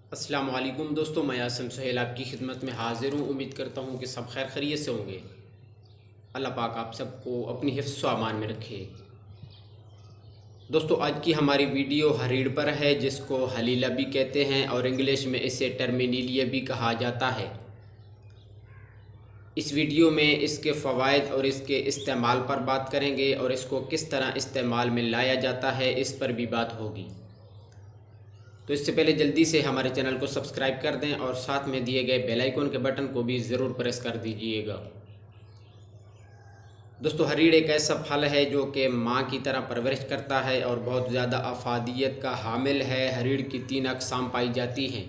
अस्सलाम वालेकुम दोस्तों, मैं आसिम सुहेल आपकी खिदमत में हाज़िर हूँ। उम्मीद करता हूँ कि सब खैर खैरियत से होंगे। अल्लाह पाक आप सबको अपनी हिफ्ज़ व अमान में रखे। दोस्तों, आज की हमारी वीडियो हरीड़ पर है, जिसको हलीला भी कहते हैं और इंग्लिश में इसे टर्मिनेलिया भी कहा जाता है। इस वीडियो में इसके फ़वाइद और इसके इस्तेमाल पर बात करेंगे और इसको किस तरह इस्तेमाल में लाया जाता है इस पर भी बात होगी। तो इससे पहले जल्दी से हमारे चैनल को सब्सक्राइब कर दें और साथ में दिए गए बेल आइकन के बटन को भी ज़रूर प्रेस कर दीजिएगा। दोस्तों, हरीड़ एक ऐसा फल है जो कि माँ की तरह परवरिश करता है और बहुत ज़्यादा अफादियत का हामिल है। हरीड़ की 3 अक़साम पाई जाती हैं।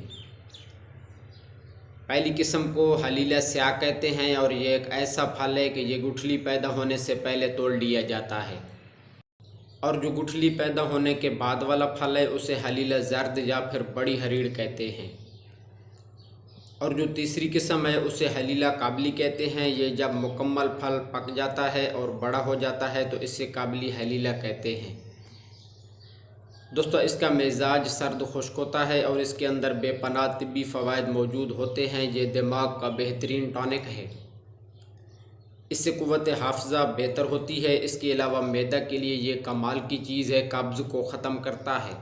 पहली किस्म को हलीला स्याह कहते हैं और ये एक ऐसा फल है कि ये गुठली पैदा होने से पहले तोड़ लिया जाता है, और जो गुठली पैदा होने के बाद वाला फल है उसे हलीला जर्द या फिर बड़ी हरीड़ कहते हैं। और जो तीसरी किस्म है उसे हलीला काबली कहते हैं। ये जब मुकम्मल फल पक जाता है और बड़ा हो जाता है तो इसे काबली हलीला कहते हैं। दोस्तों, इसका मिजाज सर्द खुश्क होता है और इसके अंदर बेपनाह तिब्बी फ़वाइद मौजूद होते हैं। ये दिमाग का बेहतरीन टॉनिक है। इससे क़ुव्वत हाफ़िज़ा बेहतर होती है। इसके अलावा मैदा के लिए ये कमाल की चीज़ है, कब्ज़ को ख़त्म करता है।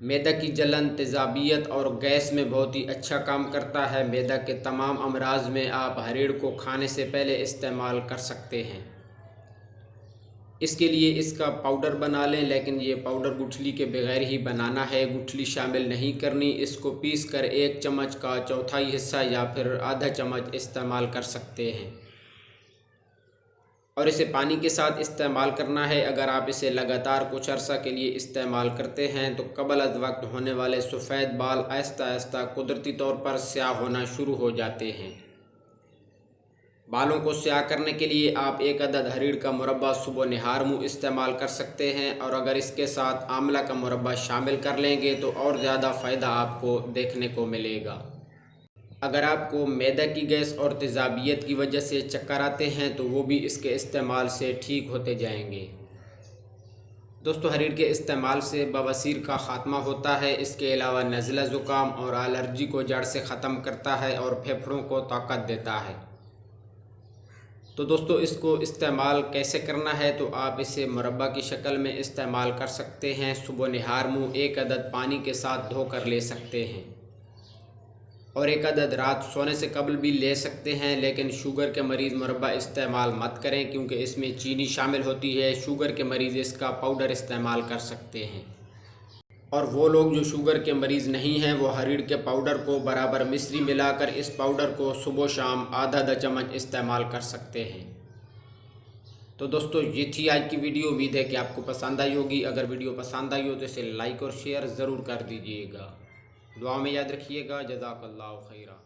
मैदा की जलन, तेज़ाबियत और गैस में बहुत ही अच्छा काम करता है। मैदा के तमाम अमराज़ में आप हरीड़ को खाने से पहले इस्तेमाल कर सकते हैं। इसके लिए इसका पाउडर बना लें, लेकिन ये पाउडर गुठली के बगैर ही बनाना है, गुठली शामिल नहीं करनी। इसको पीस कर 1 चम्मच का चौथाई हिस्सा या फिर आधा चम्मच इस्तेमाल कर सकते हैं और इसे पानी के साथ इस्तेमाल करना है। अगर आप इसे लगातार कुछ अरसा के लिए इस्तेमाल करते हैं तो कबल अज़ वक्त होने वाले सफ़ेद बाल आहिस्ता आहिस्ता कुदरती तौर पर स्याह होना शुरू हो जाते हैं। बालों को स्याह करने के लिए आप 1 अदद हरीड़ का मुरब्बा सुबह निहार मुँह इस्तेमाल कर सकते हैं, और अगर इसके साथ आंवला का मुरब्बा शामिल कर लेंगे तो और ज़्यादा फ़ायदा आपको देखने को मिलेगा। अगर आपको मैदा की गैस और तेज़ाबियत की वजह से चक्कर आते हैं तो वो भी इसके इस्तेमाल से ठीक होते जाएंगे। दोस्तों, हरीड़ के इस्तेमाल से बवासीर का ख़ात्मा होता है। इसके अलावा नज़ला ज़ुकाम और एलर्जी को जड़ से ख़त्म करता है और फेफड़ों को ताकत देता है। तो दोस्तों, इसको इस्तेमाल कैसे करना है, तो आप इसे मुरब्बा की शक्ल में इस्तेमाल कर सकते हैं। सुबह निहार मुँह 1 अदद पानी के साथ धो कर ले सकते हैं और 1 अदद रात सोने से कबल भी ले सकते हैं। लेकिन शुगर के मरीज़ मुरब्बा इस्तेमाल मत करें, क्योंकि इसमें चीनी शामिल होती है। शुगर के मरीज़ इसका पाउडर इस्तेमाल कर सकते हैं, और वो लोग जो शुगर के मरीज़ नहीं हैं वो हरीड़ के पाउडर को बराबर मिश्री मिलाकर इस पाउडर को सुबह शाम आधा चम्मच इस्तेमाल कर सकते हैं। तो दोस्तों, ये थी आज की वीडियो। उम्मीद है कि आपको पसंद आई होगी। अगर वीडियो पसंद आई हो तो इसे लाइक और शेयर ज़रूर कर दीजिएगा। दुआ में याद रखिएगा। जज़ाकल्लाहु खैरा।